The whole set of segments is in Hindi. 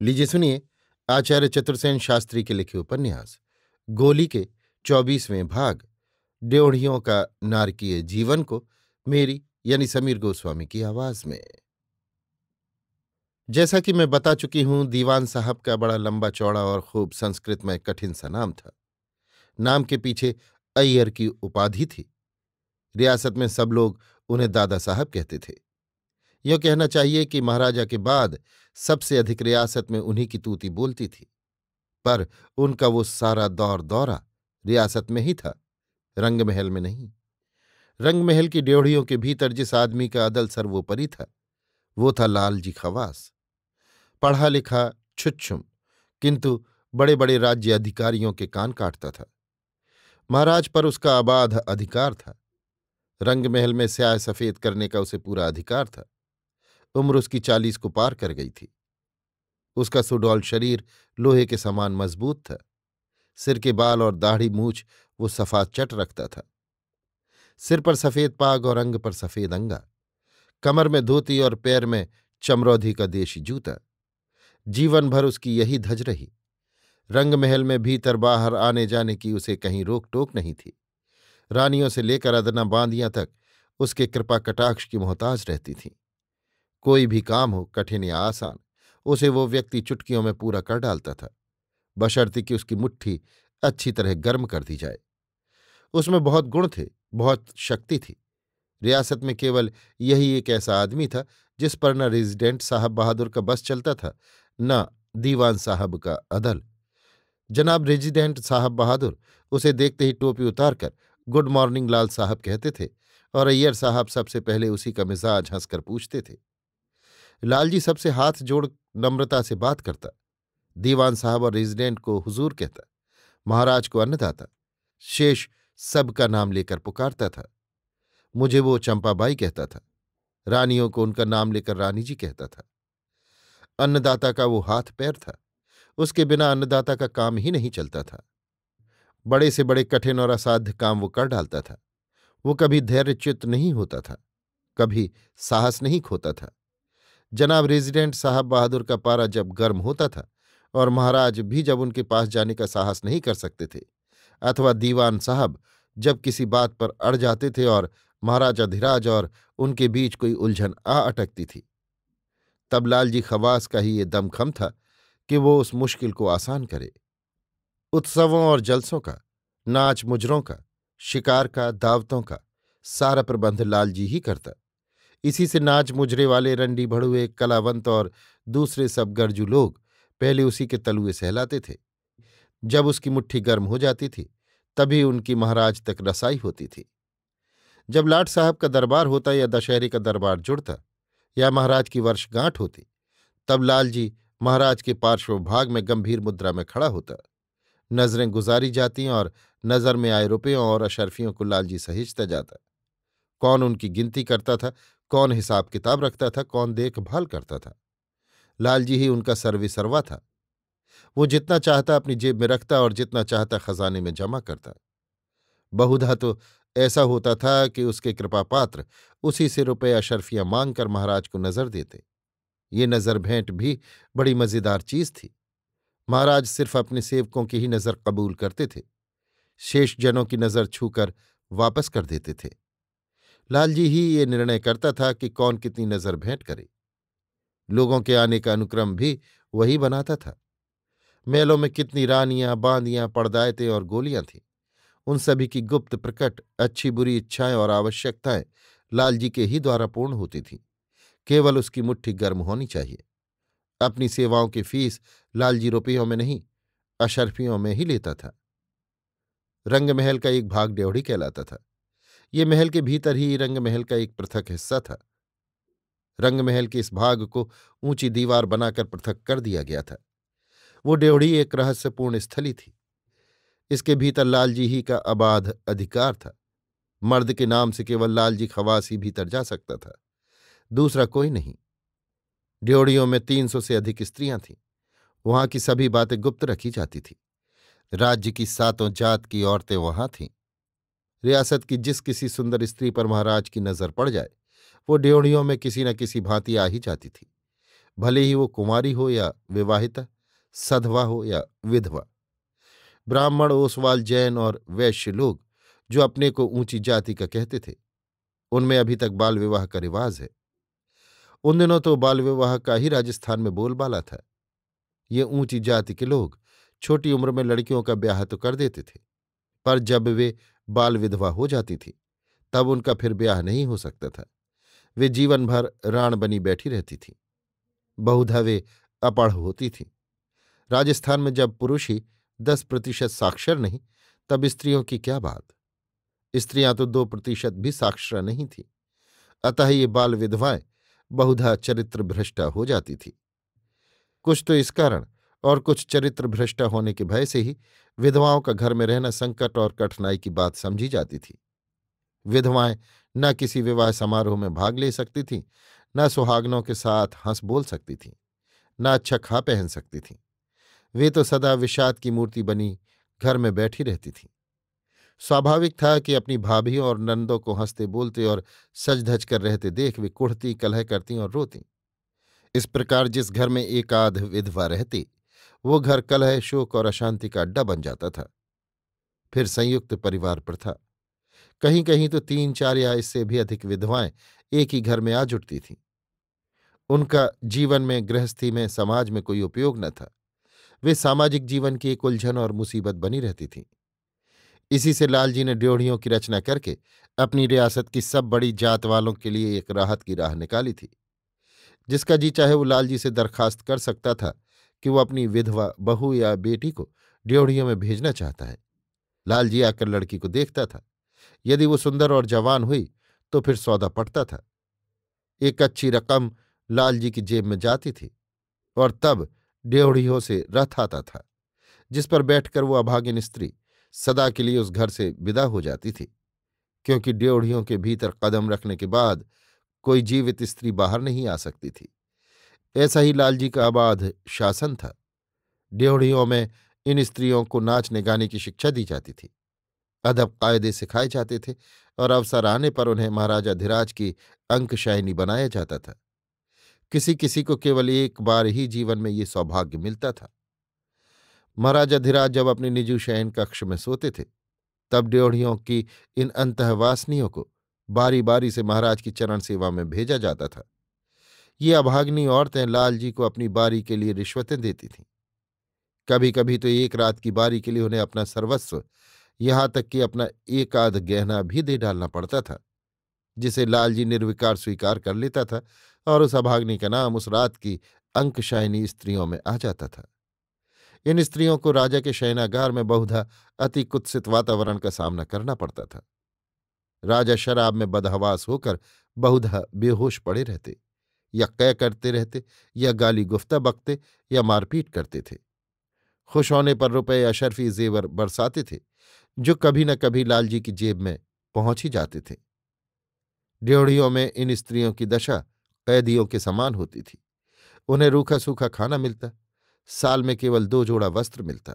लीजिए सुनिए आचार्य चतुर्सेन शास्त्री के लिखे उपन्यास गोली के 24वें भाग ड्योढ़ियों का नारकीय जीवन को मेरी यानी समीर गोस्वामी की आवाज में। जैसा कि मैं बता चुकी हूं, दीवान साहब का बड़ा लंबा चौड़ा और खूब संस्कृत में कठिन सा नाम था। नाम के पीछे अय्यर की उपाधि थी। रियासत में सब लोग उन्हें दादा साहब कहते थे। यह कहना चाहिए कि महाराजा के बाद सबसे अधिक रियासत में उन्हीं की तूती बोलती थी। पर उनका वो सारा दौर दौरा रियासत में ही था, रंगमहल में नहीं। रंगमहल की ड्योढ़ियों के भीतर जिस आदमी का अदल सर्वोपरि था, वो था लालजी खवास। पढ़ा लिखा, छुच्छुम, किंतु बड़े बड़े राज्य अधिकारियों के कान काटता था। महाराज पर उसका अबाध अधिकार था। रंगमहल में स्याह सफेद करने का उसे पूरा अधिकार था। उम्र उसकी 40 को पार कर गई थी। उसका सुडौल शरीर लोहे के समान मजबूत था। सिर के बाल और दाढ़ी मूछ वो सफाद चट रखता था। सिर पर सफेद पाग और अंग पर सफेद अंगा, कमर में धोती और पैर में चमरौधी का देशी जूता। जीवन भर उसकी यही धज रही। रंगमहल में भीतर बाहर आने जाने की उसे कहीं रोक टोक नहीं थी। रानियों से लेकर अदना बांदियां तक उसके कृपा कटाक्ष की मोहताज रहती थीं। कोई भी काम हो, कठिन या आसान, उसे वो व्यक्ति चुटकियों में पूरा कर डालता था, बशर्ते कि उसकी मुट्ठी अच्छी तरह गर्म कर दी जाए। उसमें बहुत गुण थे, बहुत शक्ति थी। रियासत में केवल यही एक ऐसा आदमी था जिस पर न रेजिडेंट साहब बहादुर का बस चलता था, न दीवान साहब का अदल। जनाब रेजिडेंट साहब बहादुर उसे देखते ही टोपी उतारकर गुड मॉर्निंग लाल साहब कहते थे, और अय्यर साहब सबसे पहले उसी का मिजाज हंसकर पूछते थे। लालजी सबसे हाथ जोड़ नम्रता से बात करता। दीवान साहब और रेजिडेंट को हुजूर कहता, महाराज को अन्नदाता, शेष सबका नाम लेकर पुकारता था। मुझे वो चंपाबाई कहता था। रानियों को उनका नाम लेकर रानी जी कहता था। अन्नदाता का वो हाथ पैर था। उसके बिना अन्नदाता का काम ही नहीं चलता था। बड़े से बड़े कठिन और असाध्य काम वो कर डालता था। वो कभी धैर्यच्युत नहीं होता था, कभी साहस नहीं खोता था। जनाब रेजिडेंट साहब बहादुर का पारा जब गर्म होता था और महाराज भी जब उनके पास जाने का साहस नहीं कर सकते थे, अथवा दीवान साहब जब किसी बात पर अड़ जाते थे और महाराजा धीराज और उनके बीच कोई उलझन आ अटकती थी, तब लालजी खवास का ही ये दमखम था कि वो उस मुश्किल को आसान करे। उत्सवों और जलसों का, नाच मुजरों का, शिकार का, दावतों का सारा प्रबंध लालजी ही करता। इसी से नाच मुजरे वाले रंडी भड़ुए, कलावंत और दूसरे सब गरजू लोग पहले उसी के तलुए सहलाते थे। जब उसकी मुट्ठी गर्म हो जाती थी, तभी उनकी महाराज तक रसाई होती थी। जब लाट साहब का दरबार होता या दशहरे का दरबार जुड़ता या महाराज की वर्षगांठ होती, तब लालजी महाराज के पार्श्व भाग में गंभीर मुद्रा में खड़ा होता। नजरें गुजारी जाती और नजर में आए रुपयों और अशर्फियों को लालजी सहेजता जाता। कौन उनकी गिनती करता था, कौन हिसाब किताब रखता था, कौन देखभाल करता था, लालजी ही उनका सर्वेसर्वा था। वो जितना चाहता अपनी जेब में रखता और जितना चाहता खजाने में जमा करता। बहुधा तो ऐसा होता था कि उसके कृपापात्र उसी से रुपये अशर्फियां मांगकर महाराज को नजर देते। ये नजर भेंट भी बड़ी मजेदार चीज थी। महाराज सिर्फ अपने सेवकों की ही नजर कबूल करते थे, शेष जनों की नजर छूकर वापस कर देते थे। लालजी ही ये निर्णय करता था कि कौन कितनी नजर भेंट करे। लोगों के आने का अनुक्रम भी वही बनाता था। मेलों में कितनी रानियां, बांदियां, पड़दायतें और गोलियां थीं, उन सभी की गुप्त, प्रकट, अच्छी बुरी इच्छाएं और आवश्यकताएं लालजी के ही द्वारा पूर्ण होती थीं। केवल उसकी मुट्ठी गर्म होनी चाहिए। अपनी सेवाओं की फीस लालजी रुपयों में नहीं, अशर्फियों में ही लेता था। रंगमहल का एक भाग ड्योढ़ी कहलाता था। ये महल के भीतर ही रंगमहल का एक पृथक हिस्सा था। रंगमहल के इस भाग को ऊंची दीवार बनाकर पृथक कर दिया गया था। वो ड्योढ़ी एक रहस्यपूर्ण स्थली थी। इसके भीतर लालजी ही का अबाध अधिकार था। मर्द के नाम से केवल लालजी खवास ही भीतर जा सकता था, दूसरा कोई नहीं। ड्योढ़ियों में 300 से अधिक स्त्रियां थीं। वहां की सभी बातें गुप्त रखी जाती थी। राज्य की 7 जात की औरतें वहां थीं। रियासत की जिस किसी सुंदर स्त्री पर महाराज की नजर पड़ जाए, वो ड्योढ़ियों में किसी न किसी भांति आ ही जाती थी। भले ही वो कुंवारी हो या विवाहिता, सधवा हो या विधवा। ब्राह्मण, ओसवाल, जैन और वैश्य लोग जो अपने को ऊंची जाति का कहते थे, उनमें अभी तक बाल विवाह का रिवाज है। उन दिनों तो बाल विवाह का ही राजस्थान में बोलबाला था। ये ऊंची जाति के लोग छोटी उम्र में लड़कियों का ब्याह तो कर देते थे, पर जब वे बाल विधवा हो जाती थी तब उनका फिर ब्याह नहीं हो सकता था। वे जीवन भर राण बनी बैठी रहती थीं। बहुधा वे अपढ़ होती थीं। राजस्थान में जब पुरुष ही 10% साक्षर नहीं, तब स्त्रियों की क्या बात। स्त्रियां तो 2% भी साक्षर नहीं थीं। अतः ये बाल विधवाएं बहुधा चरित्र भ्रष्टा हो जाती थी। कुछ तो इस कारण और कुछ चरित्र भ्रष्टा होने के भय से ही विधवाओं का घर में रहना संकट और कठिनाई की बात समझी जाती थी। विधवाएं न किसी विवाह समारोह में भाग ले सकती थीं, न सुहागनों के साथ हंस बोल सकती थीं, न अच्छा खा पहन सकती थीं। वे तो सदा विषाद की मूर्ति बनी घर में बैठी रहती थीं। स्वाभाविक था कि अपनी भाभियों और नंदों को हंसते बोलते और सज धज कर रहते देख वे कुढ़ती, कलह करती और रोती। इस प्रकार जिस घर में एक आध विधवा रहती, वो घर कलह, शोक और अशांति का अड्डा बन जाता था। फिर संयुक्त परिवार प्रथा, कहीं कहीं तो 3 4 या इससे भी अधिक विधवाएं एक ही घर में आ जुटती थीं। उनका जीवन में, गृहस्थी में, समाज में कोई उपयोग न था। वे सामाजिक जीवन की एक उलझन और मुसीबत बनी रहती थीं। इसी से लालजी ने ड्योढ़ियों की रचना करके अपनी रियासत की सब बड़ी जात वालों के लिए एक राहत की राह निकाली थी। जिसका जी चाहे वो लालजी से दरखास्त कर सकता था कि वो अपनी विधवा बहू या बेटी को ड्योढ़ियों में भेजना चाहता है। लालजी आकर लड़की को देखता था। यदि वो सुंदर और जवान हुई तो फिर सौदा पड़ता था। एक अच्छी रकम लालजी की जेब में जाती थी और तब ड्योढ़ियों से रथ आता था, जिस पर बैठकर वो अभागिन स्त्री सदा के लिए उस घर से विदा हो जाती थी, क्योंकि ड्योढ़ियों के भीतर कदम रखने के बाद कोई जीवित स्त्री बाहर नहीं आ सकती थी। ऐसा ही लालजी का अबाध शासन था। ड्योढ़ियों में इन स्त्रियों को नाचने गाने की शिक्षा दी जाती थी, अदब कायदे सिखाए जाते थे और अवसर आने पर उन्हें महाराजाधिराज की अंकशायनी बनाया जाता था। किसी किसी को केवल एक बार ही जीवन में ये सौभाग्य मिलता था। महाराजाधिराज जब अपने निजी शयन कक्ष में सोते थे, तब ड्योढ़ियों की इन अंतःवासिनियों को बारी बारी से महाराज की चरण सेवा में भेजा जाता था। ये अभागिनी औरतें लालजी को अपनी बारी के लिए रिश्वतें देती थीं। कभी कभी तो एक रात की बारी के लिए उन्हें अपना सर्वस्व, यहां तक कि अपना एक आध गहना भी दे डालना पड़ता था, जिसे लालजी निर्विकार स्वीकार कर लेता था और उस अभागिनी का नाम उस रात की अंकशायनी स्त्रियों में आ जाता था। इन स्त्रियों को राजा के शयनागार में बहुधा अति कुत्सित वातावरण का सामना करना पड़ता था। राजा शराब में बदहवास होकर बहुधा बेहोश पड़े रहते, या कै करते रहते, या गाली गुफ्ता बकते, या मारपीट करते थे। खुश होने पर रुपए अशर्फी जेवर बरसाते थे, जो कभी न कभी लालजी की जेब में पहुंच ही जाते थे। ड्योढ़ियों में इन स्त्रियों की दशा कैदियों के समान होती थी। उन्हें रूखा सूखा खाना मिलता, साल में केवल 2 जोड़ा वस्त्र मिलता।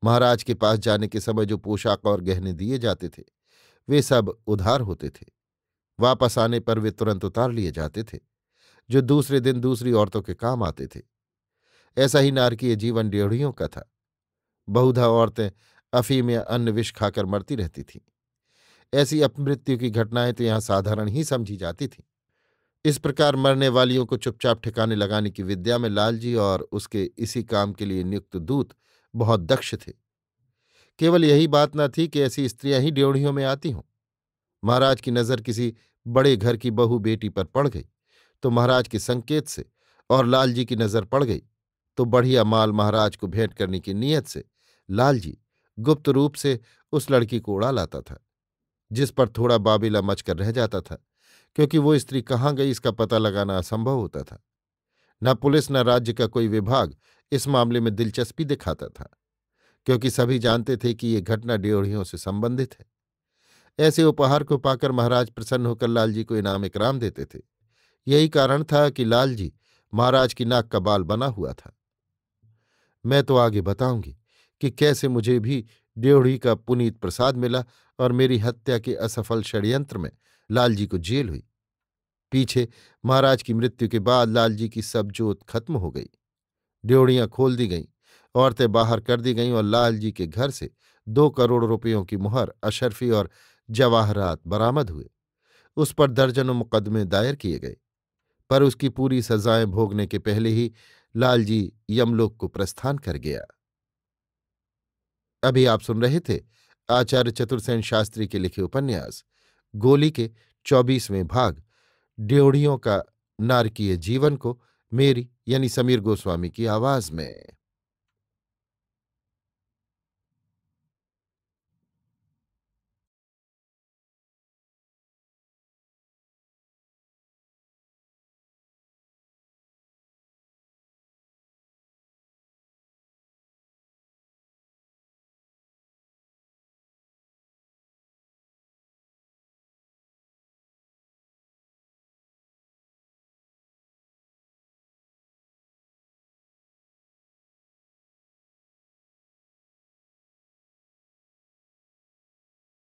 महाराज के पास जाने के समय जो पोशाक और गहने दिए जाते थे, वे सब उधार होते थे। वापस आने पर वे तुरंत उतार लिए जाते थे, जो दूसरे दिन दूसरी औरतों के काम आते थे। ऐसा ही नारकीय जीवन ड्योढ़ियों का था। बहुधा औरतें अफीम या अन्य विष खाकर मरती रहती थीं। ऐसी अपमृत्यु की घटनाएं तो यहां साधारण ही समझी जाती थीं। इस प्रकार मरने वालियों को चुपचाप ठिकाने लगाने की विद्या में लालजी और उसके इसी काम के लिए नियुक्त दूत बहुत दक्ष थे। केवल यही बात न थी कि ऐसी स्त्रियां ही ड्योढ़ियों में आती हों। महाराज की नजर किसी बड़े घर की बहू बेटी पर पड़ गई तो महाराज के संकेत से, और लालजी की नजर पड़ गई तो बढ़िया माल महाराज को भेंट करने की नीयत से लालजी गुप्त रूप से उस लड़की को उड़ा लाता था, जिस पर थोड़ा बाबिला मचकर रह जाता था, क्योंकि वो स्त्री कहाँ गई इसका पता लगाना असंभव होता था। न पुलिस न राज्य का कोई विभाग इस मामले में दिलचस्पी दिखाता था, क्योंकि सभी जानते थे कि ये घटना ड्योढ़ियों से संबंधित है। ऐसे उपहार को पाकर महाराज प्रसन्न होकर लालजी को इनाम इकराम देते थे। यही कारण था कि लालजी महाराज की नाक का बाल बना हुआ था। मैं तो आगे बताऊंगी कि कैसे मुझे भी ड्योढ़ी का पुनीत प्रसाद मिला और मेरी हत्या के असफल षड्यंत्र में लालजी को जेल हुई। पीछे महाराज की मृत्यु के बाद लालजी की सब जोत खत्म हो गई। ड्योढ़ियां खोल दी गईं, औरतें बाहर कर दी गईं और लालजी के घर से 2 करोड़ रुपयों की मुहर, अशर्फी और जवाहरात बरामद हुए। उस पर दर्जनों मुकदमे दायर किए गए, पर उसकी पूरी सजाएं भोगने के पहले ही लालजी यमलोक को प्रस्थान कर गया। अभी आप सुन रहे थे आचार्य चतुर्सेन शास्त्री के लिखे उपन्यास गोली के 24वें भाग ड्योढ़ियों का नारकीय जीवन को मेरी यानी समीर गोस्वामी की आवाज में।